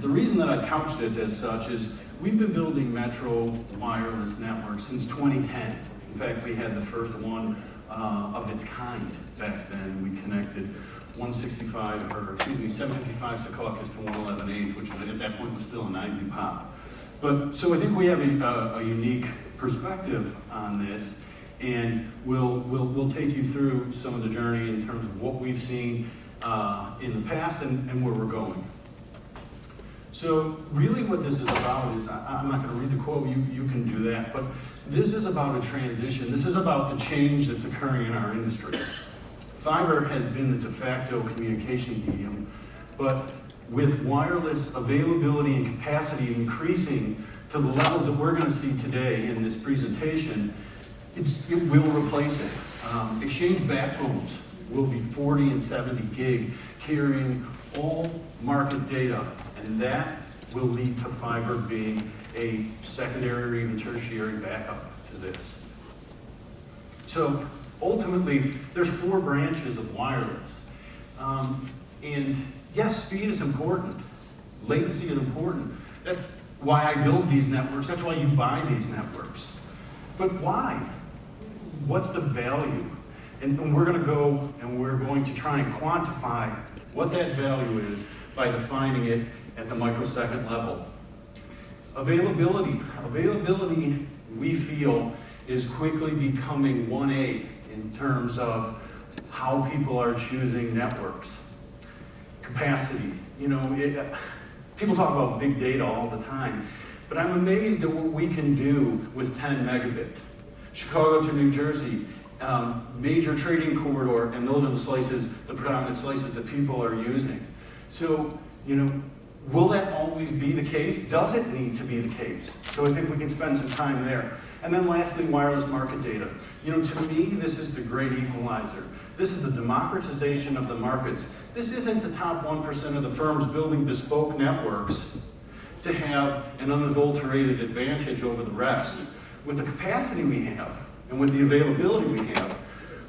The reason that I couched it as such is we've been building metro wireless networks since 2010. In fact, we had the first one of its kind back then. We connected 755 Secaucus to 111/8, which at that point was still an IZ pop. But so I think we have a unique perspective on this, and we'll take you through some of the journey in terms of what we've seen in the past and where we're going. So really what this is about is, I'm not going to read the quote, you can do that, but this is about a transition. This is about the change that's occurring in our industry. Fiber has been the de facto communication medium, but with wireless availability and capacity increasing to the levels that we're going to see today in this presentation, it will replace it. Exchange backbones will be 40 and 70 gig, carrying all market data, and that will lead to fiber being a secondary or even tertiary backup to this. So ultimately, there's 4 branches of wireless. And yes, speed is important. Latency is important. That's why I build these networks. That's why you buy these networks. But why? What's the value? And we're going to go and we're going to try and quantify what that value is by defining it at the microsecond level. Availability. Availability, we feel, is quickly becoming 1A in terms of how people are choosing networks. Capacity. You know, people talk about big data all the time, but I'm amazed at what we can do with 10 megabit. Chicago to New Jersey, major trading corridor, and those are the slices, the predominant slices that people are using. So, you know, will that always be the case? Does it need to be the case? So I think we can spend some time there. And then lastly, wireless market data. You know, to me, this is the great equalizer. This is the democratization of the markets. This isn't the top 1% of the firms building bespoke networks to have an unadulterated advantage over the rest. With the capacity we have and with the availability we have,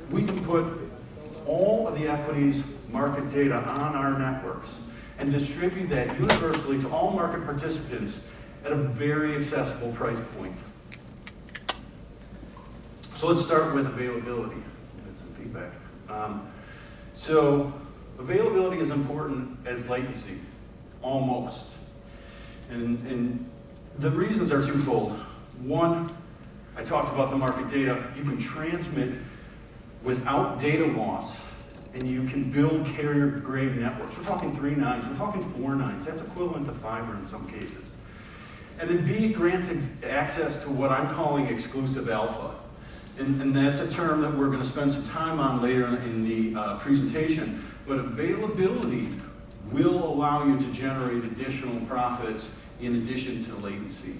we can put all of the equities market data on our networks and distribute that universally to all market participants at a very accessible price point. So let's start with availability. Get some feedback. So availability is important as latency, almost. And the reasons are twofold. One, I talked about the market data. You can transmit without data loss, and you can build carrier-grade networks. We're talking 3 nines, we're talking 4 nines. That's equivalent to fiber in some cases. And then B, it grants access to what I'm calling exclusive alpha. And that's a term that we're going to spend some time on later in the presentation. But availability will allow you to generate additional profits in addition to latency.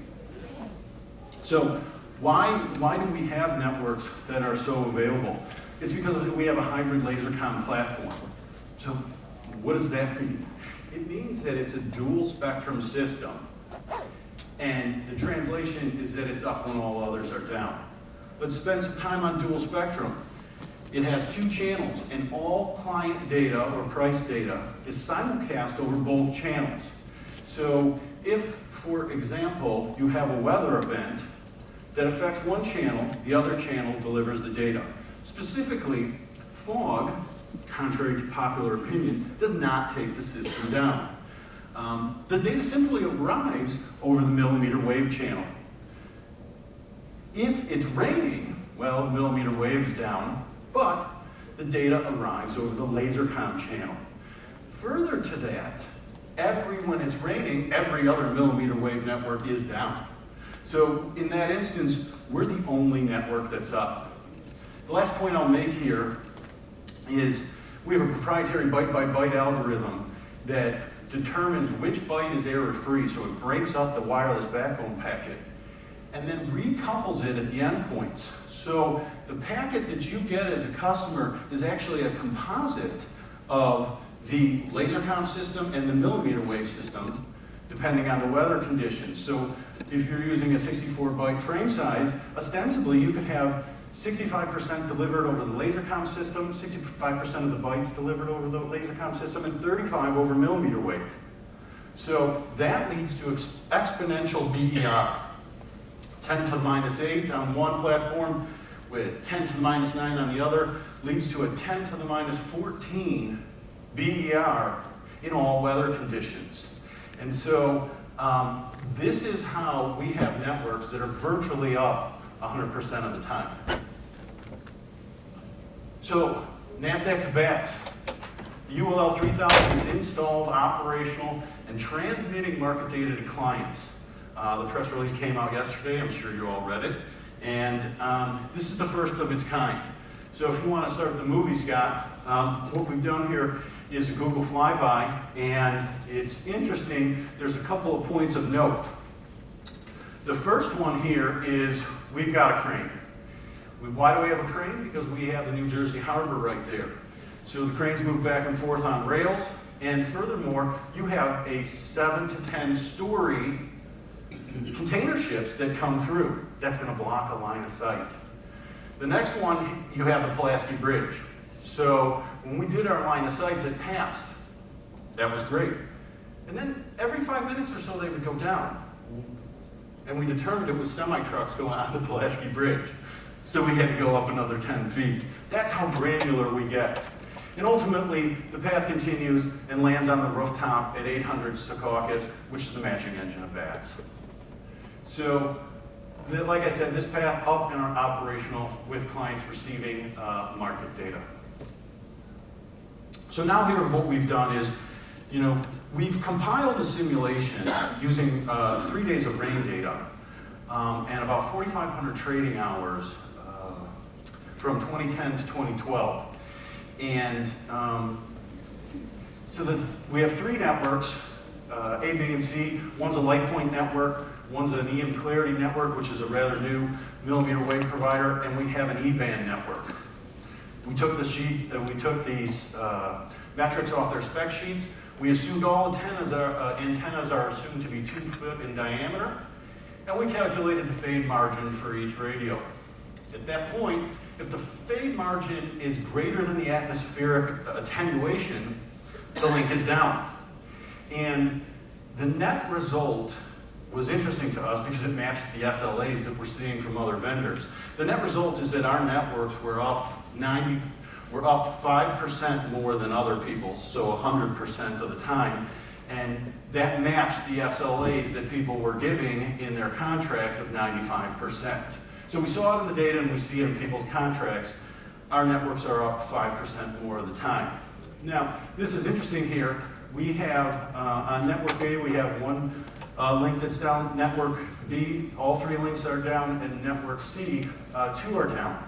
So why do we have networks that are so available? It's because we have a hybrid lasercom platform. So what does that mean? It means that it's a dual spectrum system. And the translation is that it's up when all others are down. Let's spend some time on dual spectrum. It has 2 channels, and all client data or price data is simulcast over both channels. So if, for example, you have a weather event that affects one channel, the other channel delivers the data. Specifically, fog, contrary to popular opinion, does not take the system down. The data simply arrives over the millimeter wave channel. If it's raining, well, the millimeter wave is down, but the data arrives over the lasercom channel. Further to that, when it's raining, every other millimeter wave network is down. So in that instance, we're the only network that's up. The last point I'll make here is we have a proprietary byte-by-byte algorithm that determines which byte is error-free, so it breaks up the wireless backbone packet and then recouples it at the endpoints. So the packet that you get as a customer is actually a composite of the lasercom system and the millimeter wave system, depending on the weather conditions. So if you're using a 64-byte frame size, ostensibly you could have 65% delivered over the lasercom system, 65% of the bytes delivered over the lasercom system, and 35 over millimeter wave. So that leads to exponential BER. 10 to the minus 8 on one platform with 10 to the minus 9 on the other leads to a 10 to the minus 14 BER in all weather conditions. And so this is how we have networks that are virtually up 100% of the time. So NASDAQ to BATS. The ULL 3000 is installed, operational, and transmitting market data to clients. The press release came out yesterday. I'm sure you all read it. And this is the first of its kind. So if you want to start the movie, Scott, what we've done here is a Google flyby, and it's interesting. There's a couple of points of note. The first one here is we've got a crane. Why do we have a crane? Because we have the New Jersey Harbor right there. So the cranes move back and forth on rails, and furthermore, you have a 7 to 10 story container ships that come through. That's going to block a line of sight. The next one, you have the Pulaski Bridge. So when we did our line of sights, it passed. That was great. And then every 5 minutes or so, they would go down. And we determined it was semi-trucks going on the Pulaski Bridge. So we had to go up another 10 feet. That's how granular we get. And ultimately, the path continues and lands on the rooftop at 800 Secaucus, which is the matching engine of BATS. So, like I said, this path up and operational with clients receiving market data. So now here what we've done is, we've compiled a simulation using 3 days of rain data and about 4,500 trading hours from 2010 to 2012. And so we have 3 networks, A, B, and C. One's a light point network, one's an EM Clarity network, which is a rather new millimeter wave provider, and we have an E-band network. We took these metrics off their spec sheets. We assumed all antennas are assumed to be 2 foot in diameter, and we calculated the fade margin for each radio. At that point, if the fade margin is greater than the atmospheric attenuation, the link is down. And the net result was interesting to us because it matched the SLAs that we're seeing from other vendors. The net result is that our networks were up 5% more than other people's, so 100% of the time. And that matched the SLAs that people were giving in their contracts of 95%. So we saw it in the data and we see it in people's contracts. Our networks are up 5% more of the time. Now, this is interesting here. We have, on network A, we have one link that's down. Network B, all 3 links are down. And network C, 2 are down.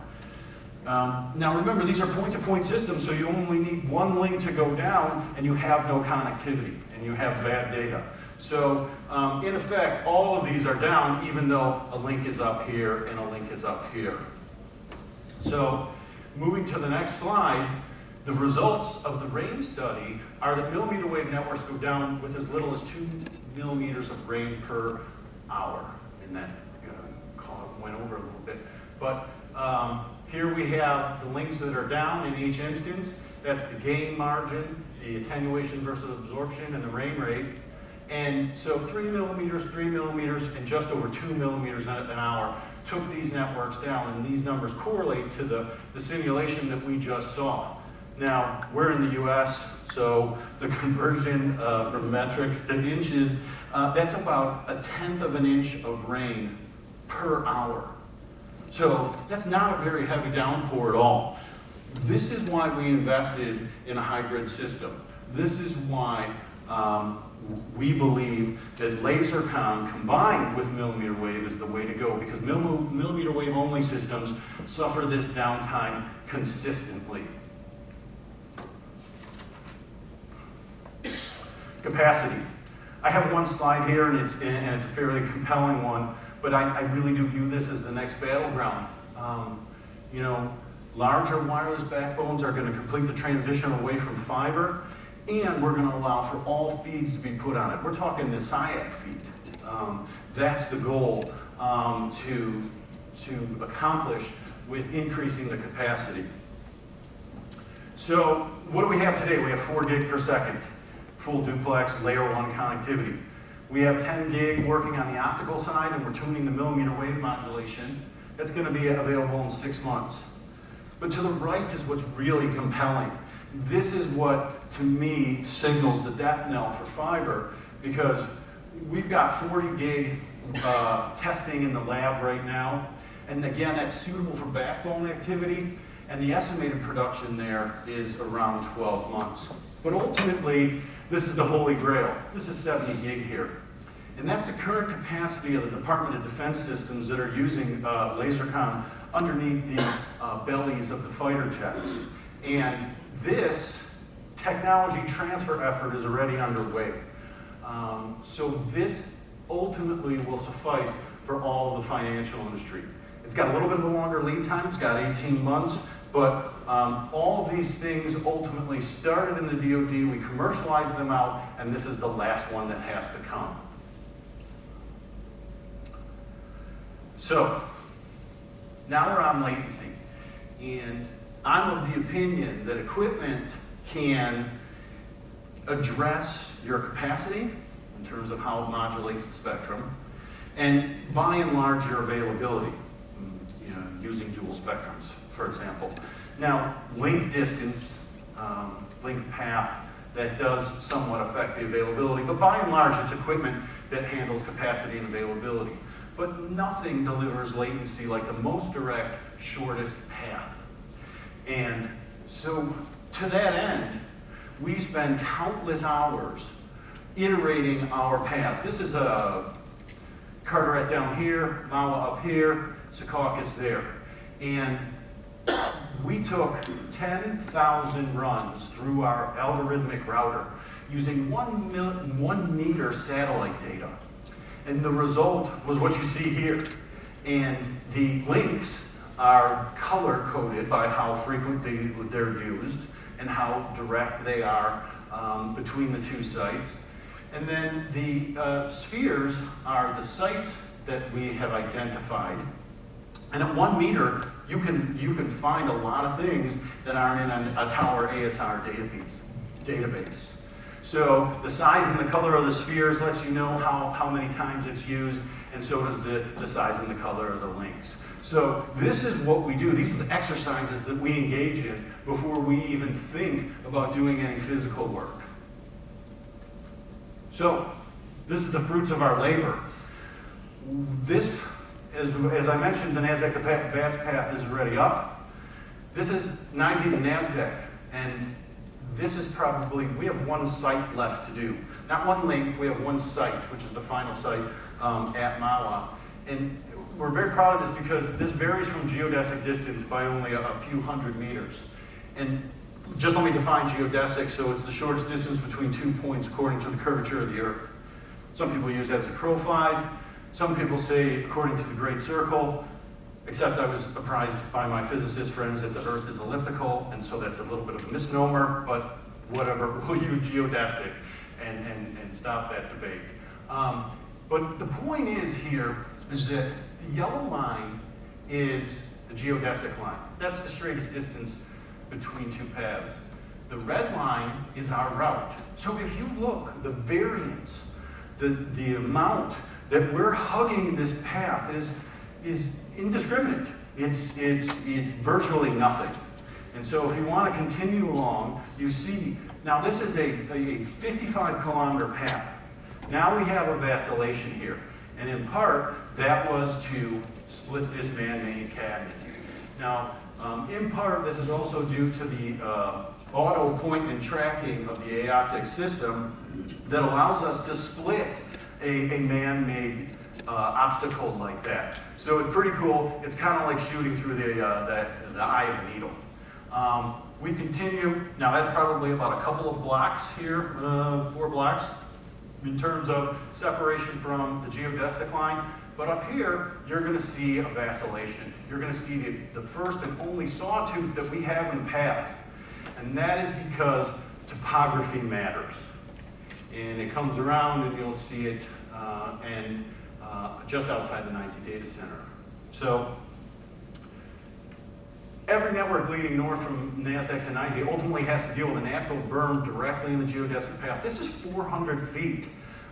Now remember, these are point-to-point systems, so you only need one link to go down and you have no connectivity and you have bad data. So in effect, all of these are down even though a link is up here and a link is up here. So moving to the next slide, the results of the rain study are that millimeter wave networks go down with as little as 2 millimeters of rain per hour. And that went over a little bit. But here we have the links that are down in each instance. That's the gain margin, the attenuation versus absorption, and the rain rate. And so 3 millimeters, and just over 2 millimeters an hour took these networks down, and these numbers correlate to the simulation that we just saw. Now, we're in the US, so the conversion from metrics to inches, that's about 1/10 of an inch of rain per hour. So that's not a very heavy downpour at all. This is why we invested in a hybrid system. This is why we believe that laser comm combined with millimeter wave is the way to go, because millimeter wave only systems suffer this downtime consistently. Capacity. I have one slide here, and it's a fairly compelling one, but I really do view this as the next battleground. Larger wireless backbones are going to complete the transition away from fiber, and we're going to allow for all feeds to be put on it. We're talking the SIAC feed. That's the goal to accomplish with increasing the capacity. So what do we have today? We have 4 gig per second. full duplex, layer 1 connectivity. We have 10 gig working on the optical side, and we're tuning the millimeter wave modulation. That's going to be available in 6 months. But to the right is what's really compelling. This is what, to me, signals the death knell for fiber, because we've got 40 gig testing in the lab right now. And again, that's suitable for backbone activity. And the estimated production there is around 12 months. But ultimately, this is the holy grail. This is 70 gig here. And that's the current capacity of the Department of Defense systems that are using LaserCom underneath the bellies of the fighter jets. And this technology transfer effort is already underway. So this ultimately will suffice for all of the financial industry. It's got a little bit of a longer lead time, it's got 18 months, but all of these things ultimately started in the DoD, we commercialized them out, and this is the last one that has to come. So, now we're on latency, and I'm of the opinion that equipment can address your capacity in terms of how it modulates the spectrum, and by and large your availability, using dual spectrums, for example. Now, link distance, link path, that does somewhat affect the availability, but by and large it's equipment that handles capacity and availability. But nothing delivers latency like the most direct, shortest path. And so, to that end, we spend countless hours iterating our paths. This is a Carteret down here, Mawa up here, Secaucus there. And we took 10,000 runs through our algorithmic router using 1 meter satellite data. And the result was what you see here. And the links are color-coded by how frequent they're used and how direct they are between the two sites. And then the spheres are the sites that we have identified. And at 1 meter, you can find a lot of things that aren't in a tower ASR database. So the size and the color of the spheres lets you know how many times it's used, and so does the size and the color of the links. So this is what we do. These are the exercises that we engage in before we even think about doing any physical work. So this is the fruits of our labor. This, as I mentioned, the NASDAQ badge path is already up. This is NYSE to NASDAQ, and this is probably, we have one site left to do. Not one link, we have one site, which is the final site at MAWA. And we're very proud of this because this varies from geodesic distance by only a few hundred meters. And just let me define geodesic, so it's the shortest distance between 2 points according to the curvature of the Earth. Some people use that as the crow flies. Some people say according to the Great Circle, except I was apprised by my physicist friends that the Earth is elliptical, and so that's a little bit of a misnomer, but whatever, we'll use geodesic and stop that debate. But the point is here is that the yellow line is the geodesic line. That's the straightest distance between two paths. The red line is our route. So if you look, the variance, the amount that we're hugging this path is indiscriminate. It's virtually nothing. And so if you want to continue along, you see, now this is a 55-kilometer path. Now we have a vacillation here. And in part, that was to split this man-made cabinet. Now, in part, this is also due to the auto point and tracking of the AOPTIC system that allows us to split a man-made obstacle like that. So it's pretty cool. It's kind of like shooting through the eye of a needle. We continue. Now that's probably about a couple of blocks here, 4 blocks, in terms of separation from the geodesic line. But up here, you're going to see a vacillation. You're going to see the first and only sawtooth that we have in the path. And that is because topography matters. And it comes around and you'll see it just outside the NYSE data center. So every network leading north from NASDAQ to NYSE ultimately has to deal with a natural berm directly in the geodesic path. This is 400 feet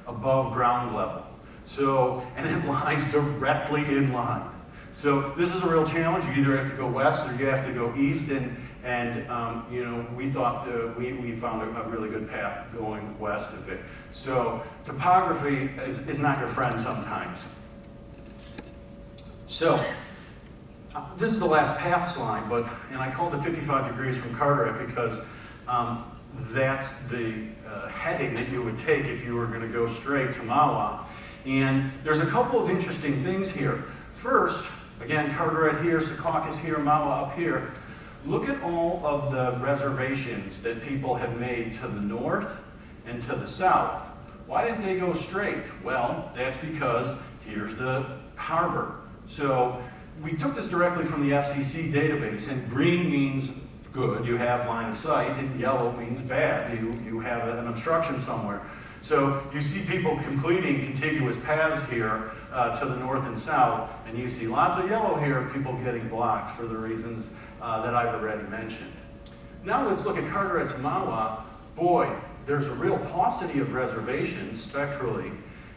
above ground level. So, and it lies directly in line. So this is a real challenge. You either have to go west or you have to go east, and you know, we thought we found a really good path going west of it. So topography is not your friend sometimes. So this is the last path slide, and I called it 55 degrees from Carteret because that's the heading that you would take if you were going to go straight to Mawa. And there's a couple of interesting things here. First, again, Carteret here, Secaucus here, Mawa up here. Look at all of the reservations that people have made to the north and to the south. Why didn't they go straight? Well, that's because here's the harbor. So we took this directly from the FCC database, and green means good, you have line of sight, and yellow means bad, you have an obstruction somewhere. So you see people completing contiguous paths here to the north and south, and you see lots of yellow here, people getting blocked for the reasons that I've already mentioned. Now let's look at Carteret to Mawa. Boy, there's a real paucity of reservations spectrally,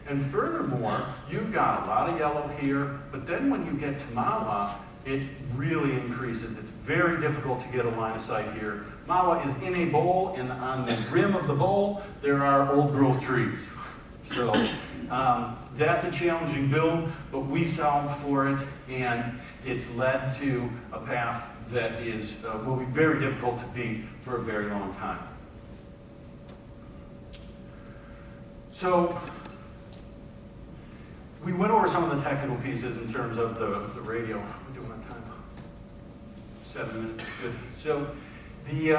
and furthermore, you've got a lot of yellow here, but then when you get to Mawa, it really increases. It's very difficult to get a line of sight here. Mawa is in a bowl, and on the rim of the bowl, there are old growth trees. So that's a challenging build, but we solved for it, and it's led to a path that will be very difficult to beat for a very long time. So we went over some of the technical pieces in terms of the radio. We're doing on time. 7 minutes, good. So the